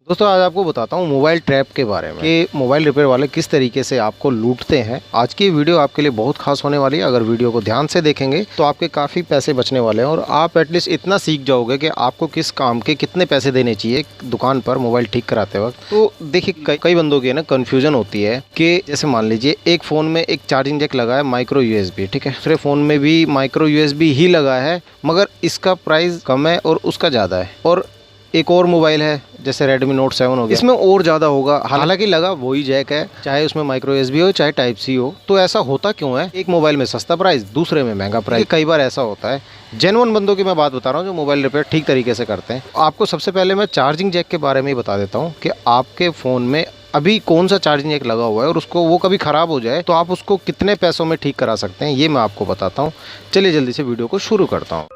दोस्तों आज आपको बताता हूँ मोबाइल ट्रैप के बारे में कि मोबाइल रिपेयर वाले किस तरीके से आपको लूटते हैं। आज की वीडियो आपके लिए बहुत खास होने वाली है। अगर वीडियो को ध्यान से देखेंगे तो आपके काफ़ी पैसे बचने वाले हैं और आप एटलीस्ट इतना सीख जाओगे कि आपको किस काम के कितने पैसे देने चाहिए दुकान पर मोबाइल ठीक कराते वक्त। तो देखिए कई बंदों की ना कन्फ्यूजन होती है कि जैसे मान लीजिए एक फ़ोन में एक चार्जिंग जैक लगा है माइक्रो USB, ठीक है, दूसरे फ़ोन में भी माइक्रो USB ही लगा है मगर इसका प्राइस कम है और उसका ज़्यादा है। और एक और मोबाइल है जैसे Redmi Note 7 हो गया, इसमें और ज़्यादा होगा, हालांकि लगा वही जैक है, चाहे उसमें माइक्रो USB हो चाहे टाइप C हो। तो ऐसा होता क्यों है? एक मोबाइल में सस्ता प्राइस दूसरे में महंगा प्राइस। कई बार ऐसा होता है। जेन्युइन बंदों की मैं बात बता रहा हूँ जो मोबाइल रिपेयर ठीक तरीके से करते हैं। आपको सबसे पहले मैं चार्जिंग जैक के बारे में ही बता देता हूँ कि आपके फ़ोन में अभी कौन सा चार्जिंग जैक लगा हुआ है और उसको वो कभी ख़राब हो जाए तो आप उसको कितने पैसों में ठीक करा सकते हैं, ये मैं आपको बताता हूँ। चलिए जल्दी से वीडियो को शुरू करता हूँ।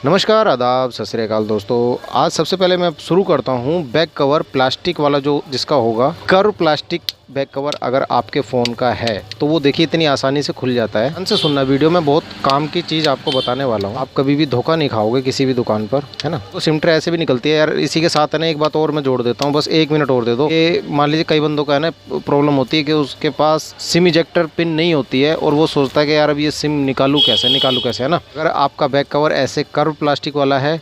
नमस्कार, आदाब, सत श्री अकाल दोस्तों। आज सबसे पहले मैं शुरू करता हूँ बैक कवर प्लास्टिक वाला जो जिसका होगा कर्व प्लास्टिक बैक कवर अगर आपके फ़ोन का है तो वो देखिए इतनी आसानी से खुल जाता है। ध्यान से सुनना, वीडियो में बहुत काम की चीज़ आपको बताने वाला हूँ। आप कभी भी धोखा नहीं खाओगे किसी भी दुकान पर, है ना। तो सिम ट्रे ऐसे भी निकलती है यार। इसी के साथ है ना एक बात और मैं जोड़ देता हूँ, बस 1 मिनट और दे दो। ये मान लीजिए कई बंदों का है ना प्रॉब्लम होती है कि उसके पास सिम इजेक्टर पिन नहीं होती है और वो सोचता है कि यार अब ये सिम निकालूँ कैसे, है ना। अगर आपका बैक कवर ऐसे कर्व प्लास्टिक वाला है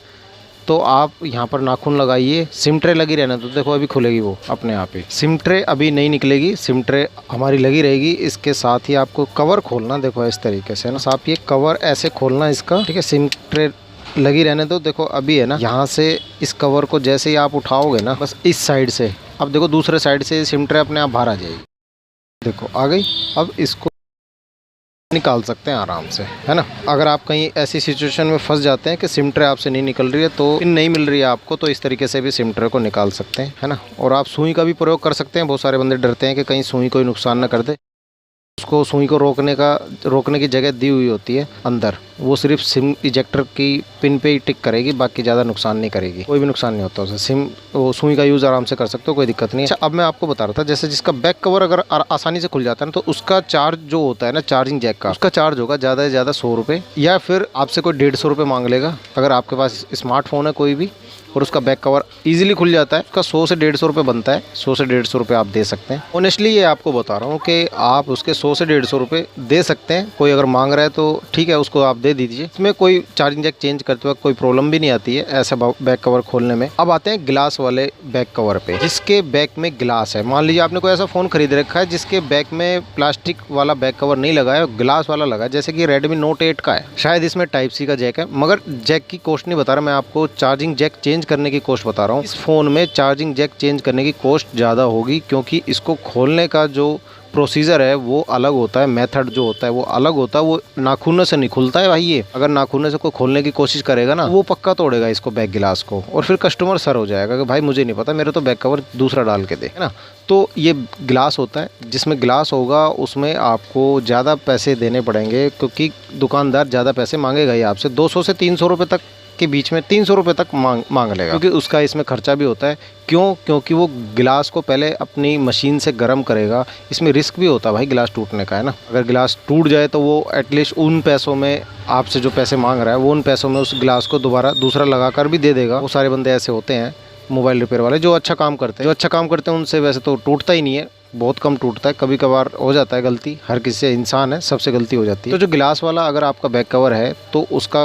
तो आप यहाँ पर नाखून लगाइए, सिम ट्रे लगी रहना, तो देखो अभी खुलेगी वो अपने आप ही। सिम ट्रे अभी नहीं निकलेगी, सिम ट्रे हमारी लगी रहेगी। इसके साथ ही आपको कवर खोलना, देखो इस तरीके से ना, आप ये कवर ऐसे खोलना इसका, ठीक है। सिम ट्रे लगी रहने दो। देखो अभी है ना, यहाँ से इस कवर को जैसे ही आप उठाओगे ना, बस इस साइड से, अब देखो दूसरे साइड से सिम ट्रे अपने आप बाहर आ जाएगी। देखो आ गई। अब इसको निकाल सकते हैं आराम से, है ना। अगर आप कहीं ऐसी सिचुएशन में फंस जाते हैं कि सिम ट्रे आपसे नहीं निकल रही है, तो पिन नहीं मिल रही है आपको, तो इस तरीके से भी सिम ट्रे को निकाल सकते हैं, है ना। और आप सुई का भी प्रयोग कर सकते हैं। बहुत सारे बंदे डरते हैं कि कहीं सुई कोई नुकसान ना कर दे। उसको सुई को रोकने की जगह दी हुई होती है अंदर, वो सिर्फ सिम इजेक्टर की पिन पे ही टिक करेगी, बाकी ज़्यादा नुकसान नहीं करेगी, कोई भी नुकसान नहीं होता उसे। सिम वो सुई का यूज़ आराम से कर सकते हो, कोई दिक्कत नहीं है। अच्छा, अब मैं आपको बता रहा था जैसे जिसका बैक कवर अगर आसानी से खुल जाता है ना, तो उसका चार्ज जो होता है ना चार्जिंग जैक का, उसका चार्ज होगा ज़्यादा से ज़्यादा 100 रुपये, या फिर आपसे कोई 150 रुपये मांग लेगा। अगर आपके पास स्मार्टफोन है कोई भी और उसका बैक कवर इजीली खुल जाता है, उसका 100 से 150 रुपये बनता है। 100 से 150 रुपये आप दे सकते हैं। ऑनेस्टली ये आपको बता रहा हूँ कि आप उसके 100 से 150 रुपये दे सकते हैं। कोई अगर मांग रहा है तो ठीक है, उसको आप दे दीजिए। इसमें कोई चार्जिंग जैक चेंज करते वक्त कोई प्रॉब्लम भी नहीं आती है ऐसा बैक कवर खोलने में। अब आते हैं ग्लास वाले बैक कवर पे, जिसके बैक में ग्लास है। मान लीजिए आपने कोई ऐसा फ़ोन खरीद रखा है जिसके बैक में प्लास्टिक वाला बैक कवर नहीं लगा है, ग्लास वाला लगा है, जैसे कि Redmi Note 8 का है। शायद इसमें टाइप C का जैक है, मगर जैक की कॉस्ट नहीं बता रहा मैं आपको, चार्जिंग जैक चेंज करने की कॉस्ट बता रहा हूँ। इस फ़ोन में चार्जिंग जैक चेंज करने की कॉस्ट ज़्यादा होगी, क्योंकि इसको खोलने का जो प्रोसीजर है वो अलग होता है, मेथड जो होता है वो अलग होता है। वो नाखूनों से नहीं खुलता है भाई। ये अगर नाखूनों से कोई खोलने की कोशिश करेगा ना, वो पक्का तोड़ेगा इसको, बैक गिलास को, और फिर कस्टमर सर हो जाएगा कि भाई मुझे नहीं पता, मेरे तो बैक कवर दूसरा डाल के दे, है ना। तो ये ग्लास होता है, जिसमें ग्लास होगा उसमें आपको ज़्यादा पैसे देने पड़ेंगे, क्योंकि दुकानदार ज़्यादा पैसे मांगेगा ही आपसे। 200 से 300 रुपये तक के बीच में, 300 रुपये तक मांग लेगा, क्योंकि उसका इसमें खर्चा भी होता है। क्योंकि वो गिलास को पहले अपनी मशीन से गर्म करेगा। इसमें रिस्क भी होता है भाई गिलास टूटने का, है ना। अगर गिलास टूट जाए तो वो एटलीस्ट उन पैसों में, आपसे जो पैसे मांग रहा है वो उन पैसों में उस गिलास को दोबारा दूसरा लगा कर भी दे देगा। वो सारे बंदे ऐसे होते हैं मोबाइल रिपेयर वाले जो अच्छा काम करते हैं। उनसे वैसे तो टूटता ही नहीं है, बहुत कम टूटता है, कभी कभार हो जाता है गलती, हर किसी से, इंसान है, सबसे गलती हो जाती है। तो जो गिलास वाला अगर आपका बैक कवर है तो उसका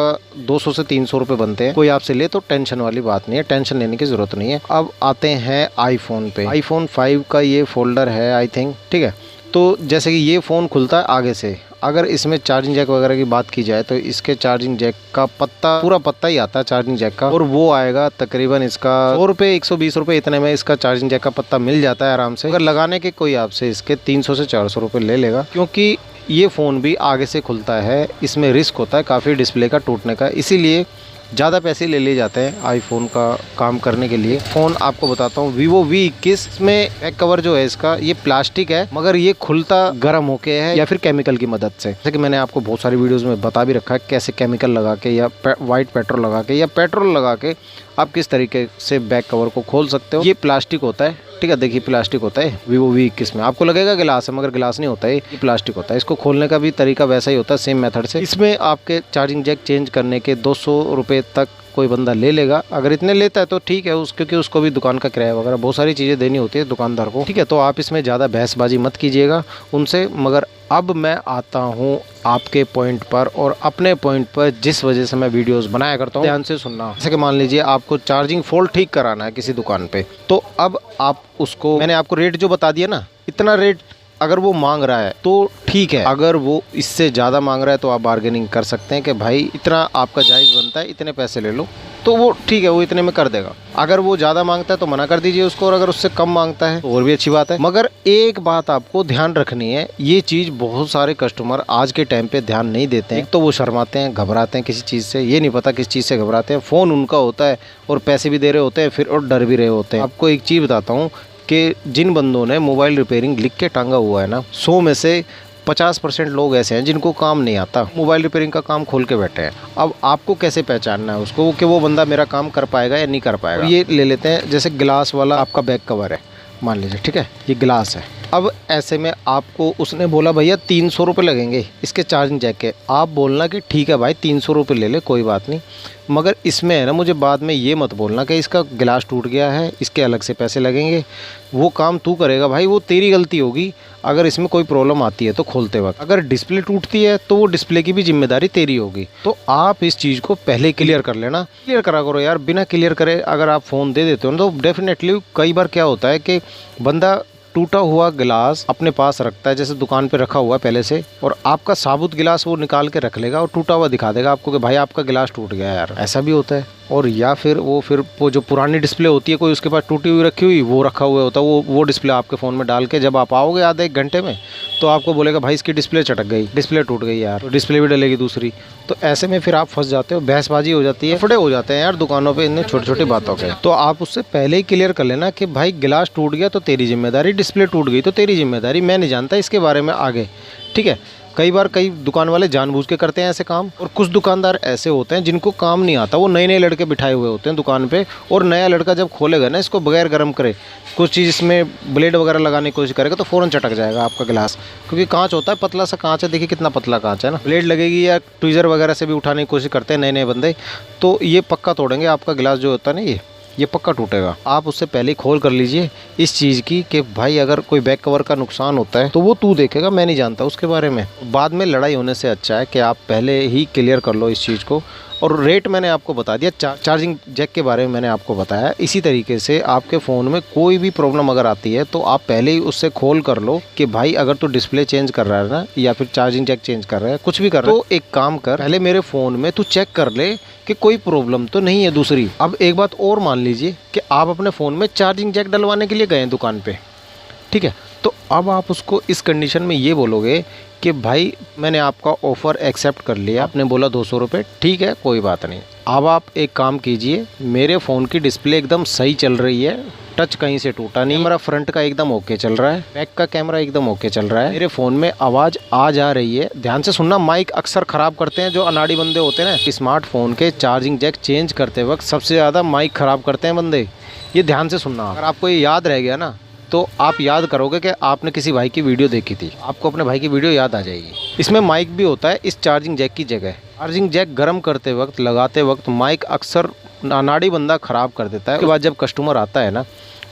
200 से 300 रुपये बनते हैं। कोई आपसे ले तो टेंशन वाली बात नहीं है, टेंशन लेने की ज़रूरत नहीं है। अब आते हैं आईफोन पे। iPhone 5 का ये फोल्डर है आई थिंक, ठीक है। तो जैसे कि ये फ़ोन खुलता है आगे से। अगर इसमें चार्जिंग जैक वगैरह की बात की जाए तो इसके चार्जिंग जैक का पूरा पत्ता ही आता है चार्जिंग जैक का, और वो आएगा तकरीबन इसका 100 रुपये 120 रुपये, इतने में इसका चार्जिंग जैक का पत्ता मिल जाता है आराम से। अगर लगाने के कोई आपसे इसके 300 से 400 रुपये ले लेगा, क्योंकि ये फ़ोन भी आगे से खुलता है, इसमें रिस्क होता है काफ़ी डिस्प्ले का टूटने का, इसीलिए ज़्यादा पैसे ले लिए जाते हैं आईफोन का काम करने के लिए। फ़ोन आपको बताता हूँ Vivo V21 में बैक कवर जो है इसका, ये प्लास्टिक है मगर ये खुलता गर्म होके है या फिर केमिकल की मदद से। जैसे कि मैंने आपको बहुत सारी वीडियोस में बता भी रखा है कैसे केमिकल लगा के या वाइट पेट्रोल लगा के या पेट्रोल लगा के आप किस तरीके से बैक कवर को खोल सकते हो। ये प्लास्टिक होता है, ठीक है, देखिए प्लास्टिक होता है Vivo V21 में, आपको लगेगा गिलास है मगर गिलास नहीं होता है, ये प्लास्टिक होता है। इसको खोलने का भी तरीका वैसा ही होता है, सेम मेथड से। इसमें आपके चार्जिंग जैक चेंज करने के 200 रुपये तक कोई बंदा ले लेगा। अगर इतने लेता है तो ठीक है, क्योंकि उसको भी दुकान का किराया वगैरह बहुत सारी चीज़ें देनी होती है दुकानदार को, ठीक है। तो आप इसमें ज़्यादा बहसबाजी मत कीजिएगा उनसे। मगर अब मैं आता हूँ आपके पॉइंट पर और अपने पॉइंट पर, जिस वजह से मैं वीडियोस बनाया करता हूँ, ध्यान से सुनना। जैसे कि मान लीजिए आपको चार्जिंग फॉल्ट ठीक कराना है किसी दुकान पे, तो अब आप उसको, मैंने आपको रेट जो बता दिया ना, इतना रेट अगर वो मांग रहा है तो ठीक है। अगर वो इससे ज़्यादा मांग रहा है तो आप बार्गेनिंग कर सकते हैं कि भाई इतना आपका जायज़ बनता है, इतने पैसे ले लो, तो वो ठीक है, वो इतने में कर देगा। अगर वो ज़्यादा मांगता है तो मना कर दीजिए उसको, और अगर उससे कम मांगता है तो और भी अच्छी बात है। मगर एक बात आपको ध्यान रखनी है, ये चीज़ बहुत सारे कस्टमर आज के टाइम पे ध्यान नहीं देते हैं। तो वो शर्माते हैं, घबराते हैं किसी चीज़ से, ये नहीं पता किस चीज़ से घबराते हैं। फ़ोन उनका होता है और पैसे भी दे रहे होते हैं फिर, और डर भी रहे होते हैं। आपको एक चीज़ बताता हूँ कि जिन बंदों ने मोबाइल रिपेयरिंग लिख के टांगा हुआ है ना, 100 में से 50% लोग ऐसे हैं जिनको काम नहीं आता, मोबाइल रिपेयरिंग का काम खोल के बैठे हैं। अब आपको कैसे पहचानना है उसको कि वो बंदा मेरा काम कर पाएगा या नहीं कर पाएगा। ये ले लेते हैं, जैसे गिलास वाला आपका बैक कवर है मान लीजिए, ठीक है, ये गिलास है। अब ऐसे में आपको उसने बोला भैया 300 रुपये लगेंगे इसके चार्जिंग जैक के। आप बोलना कि ठीक है भाई 300 रुपये ले ले, कोई बात नहीं। मगर इसमें है ना, मुझे बाद में ये मत बोलना कि इसका गिलास टूट गया है, इसके अलग से पैसे लगेंगे। वो काम तू करेगा भाई, वो तेरी गलती होगी अगर इसमें कोई प्रॉब्लम आती है तो खोलते वक्त। अगर डिस्प्ले टूटती है तो वो डिस्प्ले की भी जिम्मेदारी तेरी होगी। तो आप इस चीज़ को पहले क्लियर कर लेना, क्लियर करा करो यार। बिना क्लियर करे अगर आप फ़ोन दे देते हो तो डेफिनेटली कई बार क्या होता है कि बंदा टूटा हुआ गिलास अपने पास रखता है, जैसे दुकान पे रखा हुआ है पहले से, और आपका साबुत गिलास वो निकाल के रख लेगा और टूटा हुआ दिखा देगा आपको कि भाई आपका गिलास टूट गया यार, ऐसा भी होता है। और या फिर वो जो पुरानी डिस्प्ले होती है, कोई उसके पास टूटी हुई रखी हुई, वो रखा हुआ होता है, वो डिस्प्ले आपके फ़ोन में डाल के जब आप आओगे आधे एक घंटे में, तो आपको बोलेगा भाई इसकी डिस्प्ले चटक गई, डिस्प्ले टूट गई यार, तो डिस्प्ले भी डलेगी दूसरी। तो ऐसे में फिर आप फंस जाते हो, बहसबाजी हो जाती है, फटे हो जाते हैं यार दुकानों पे इन छोटी छोटी बातों के। तो आप उससे पहले ही क्लियर कर लेना कि भाई गिलास टूट गया तो तेरी जिम्मेदारी, डिस्प्ले टूट गई तो तेरी जिम्मेदारी, मैं नहीं जानता इसके बारे में आगे, ठीक है। कई बार कई दुकान वाले जानबूझ के करते हैं ऐसे काम, और कुछ दुकानदार ऐसे होते हैं जिनको काम नहीं आता, वो नए नए लड़के बिठाए हुए होते हैं दुकान पे, और नया लड़का जब खोलेगा ना इसको बगैर गर्म करे, कुछ चीज़ इसमें ब्लेड वगैरह लगाने की कोशिश करेगा तो फ़ौरन चटक जाएगा आपका गिलास, क्योंकि कांच होता है, पतला सा कांच है, देखिए कितना पतला कांच है ना। ब्लेड लगेगी या ट्वीज़र वगैरह से भी उठाने की कोशिश करते हैं नए नए बंदे, तो ये पक्का तोड़ेंगे आपका गिलास जो होता है ना, ये पक्का टूटेगा। आप उससे पहले ही खोल कर लीजिए इस चीज़ की कि भाई अगर कोई बैक कवर का नुकसान होता है तो वो तू देखेगा, मैं नहीं जानता उसके बारे में। बाद में लड़ाई होने से अच्छा है कि आप पहले ही क्लियर कर लो इस चीज़ को। और रेट मैंने आपको बता दिया, चार्जिंग जैक के बारे में मैंने आपको बताया। इसी तरीके से आपके फ़ोन में कोई भी प्रॉब्लम अगर आती है तो आप पहले ही उससे खोल कर लो कि भाई अगर तू डिस्प्ले चेंज कर रहा है ना, या फिर चार्जिंग जैक चेंज कर रहा है, कुछ भी कर रहा है, तो एक काम कर, पहले मेरे फ़ोन में तू चेक कर ले कि कोई प्रॉब्लम तो नहीं है दूसरी। अब एक बात और मान लीजिए कि आप अपने फ़ोन में चार्जिंग जैक डलवाने के लिए गए दुकान पे, ठीक है, तो अब आप उसको इस कंडीशन में ये बोलोगे कि भाई मैंने आपका ऑफ़र एक्सेप्ट कर लिया, आपने बोला 200 रुपये, ठीक है कोई बात नहीं। अब आप एक काम कीजिए, मेरे फ़ोन की डिस्प्ले एकदम सही चल रही है, टच कहीं से टूटा नहीं, मेरा फ्रंट का एकदम ओके चल रहा है, बैक का कैमरा एकदम ओके चल रहा है, मेरे फ़ोन में आवाज़ आ जा रही है। ध्यान से सुनना, माइक अक्सर ख़राब करते हैं जो अनाड़ी बंदे होते हैं ना, स्मार्टफोन के चार्जिंग जैक चेंज करते वक्त सबसे ज़्यादा माइक ख़राब करते हैं बंदे, ये ध्यान से सुनना। अगर आपको ये याद रह गया ना तो आप याद करोगे कि आपने किसी भाई की वीडियो देखी थी, आपको अपने भाई की वीडियो याद आ जाएगी। इसमें माइक भी होता है इस चार्जिंग जैक की जगह। चार्जिंग जैक गर्म करते वक्त, लगाते वक्त माइक अक्सर अनाड़ी बंदा ख़राब कर देता है। उसके बाद जब कस्टमर आता है ना,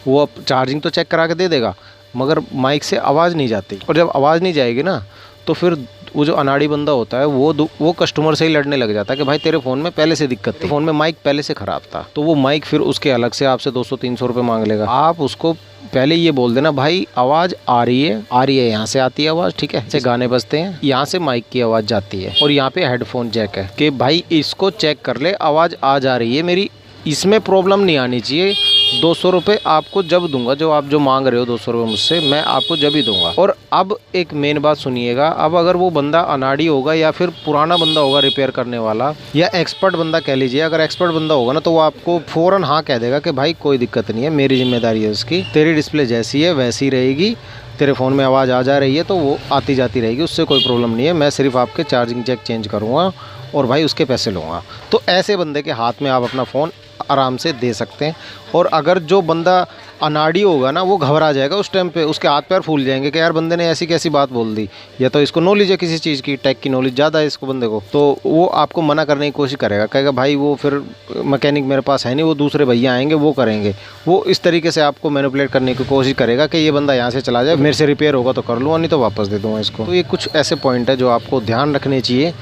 वो अब चार्जिंग तो चेक करा के दे देगा मगर माइक से आवाज़ नहीं जाती, और जब आवाज़ नहीं जाएगी ना तो फिर वो जो अनाड़ी बंदा होता है वो कस्टमर से ही लड़ने लग जाता है कि भाई तेरे फ़ोन में पहले से दिक्कत थी, फ़ोन में माइक पहले से ख़राब था, तो वो माइक फिर उसके अलग से आपसे 200-300 रुपये मांग लेगा। आप उसको पहले ये बोल देना, भाई आवाज़ आ रही है, यहाँ से आती है आवाज़, ठीक है, ऐसे गाने बजते हैं, यहाँ से माइक की आवाज़ जाती है, और यहाँ पे हेडफोन जैक है, कि भाई इसको चेक कर ले, आवाज़ आ जा रही है मेरी, इसमें प्रॉब्लम नहीं आनी चाहिए। 200 रुपये आपको जब दूंगा, जो मांग रहे हो 200 रुपये मुझसे, मैं आपको जब ही दूंगा। और अब एक मेन बात सुनिएगा, अब अगर वो बंदा अनाड़ी होगा या फिर पुराना बंदा होगा रिपेयर करने वाला, या एक्सपर्ट बंदा कह लीजिए, अगर एक्सपर्ट बंदा होगा ना तो वो आपको फ़ौरन हाँ कह देगा कि भाई कोई दिक्कत नहीं है, मेरी जिम्मेदारी है उसकी, तेरी डिस्प्ले जैसी है वैसी रहेगी, तेरे फ़ोन में आवाज़ आ जा रही है तो वो आती जाती रहेगी, उससे कोई प्रॉब्लम नहीं है, मैं सिर्फ आपके चार्जिंग जैक चेंज करूँगा और भाई उसके पैसे लूँगा। तो ऐसे बंदे के हाथ में आप अपना फ़ोन आराम से दे सकते हैं। और अगर जो बंदा अनाड़ी होगा ना, वो घबरा जाएगा उस टाइम पे, उसके हाथ पैर फूल जाएंगे कि यार बंदे ने ऐसी कैसी बात बोल दी, या तो इसको नॉलेज है किसी चीज़ की, टेक की नॉलेज ज़्यादा है इसको बंदे को, तो वो आपको मना करने की कोशिश करेगा, कहेगा भाई वो फिर मैकेनिक मेरे पास है नहीं, वो दूसरे भैया आएंगे वो करेंगे। वो इस तरीके से आपको मैनिपुलेट करने की कोशिश करेगा कि ये बंदा यहाँ से चला जाए, मेरे से रिपेयर होगा तो कर लूँगा, नहीं तो वापस दे दूँगा इसको। तो ये कुछ ऐसे पॉइंट है जो आपको ध्यान रखने चाहिए।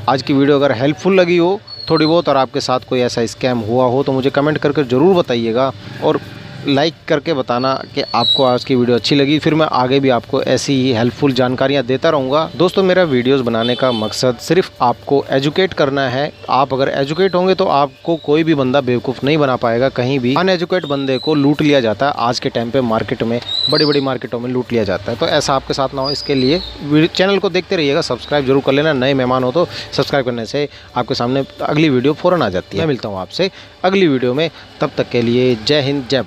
आज की वीडियो अगर हेल्पफुल लगी हो थोड़ी बहुत, और आपके साथ कोई ऐसा स्कैम हुआ हो, तो मुझे कमेंट करके ज़रूर बताइएगा, और लाइक करके बताना कि आपको आज की वीडियो अच्छी लगी। फिर मैं आगे भी आपको ऐसी ही हेल्पफुल जानकारियाँ देता रहूँगा। दोस्तों, मेरा वीडियोस बनाने का मकसद सिर्फ आपको एजुकेट करना है। आप अगर एजुकेट होंगे तो आपको कोई भी बंदा बेवकूफ़ नहीं बना पाएगा। कहीं भी अनएजुकेट बंदे को लूट लिया जाता है आज के टाइम पे, मार्केट में, बड़ी बड़ी मार्केटों में लूट लिया जाता है। तो ऐसा आपके साथ ना हो, इसके लिए चैनल को देखते रहिएगा, सब्सक्राइब जरूर कर लेना। नए मेहमान हो तो सब्सक्राइब करने से आपके सामने अगली वीडियो फ़ौरन आ जाती है। मैं मिलता हूँ आपसे अगली वीडियो में, तब तक के लिए जय हिंद, जय भारत।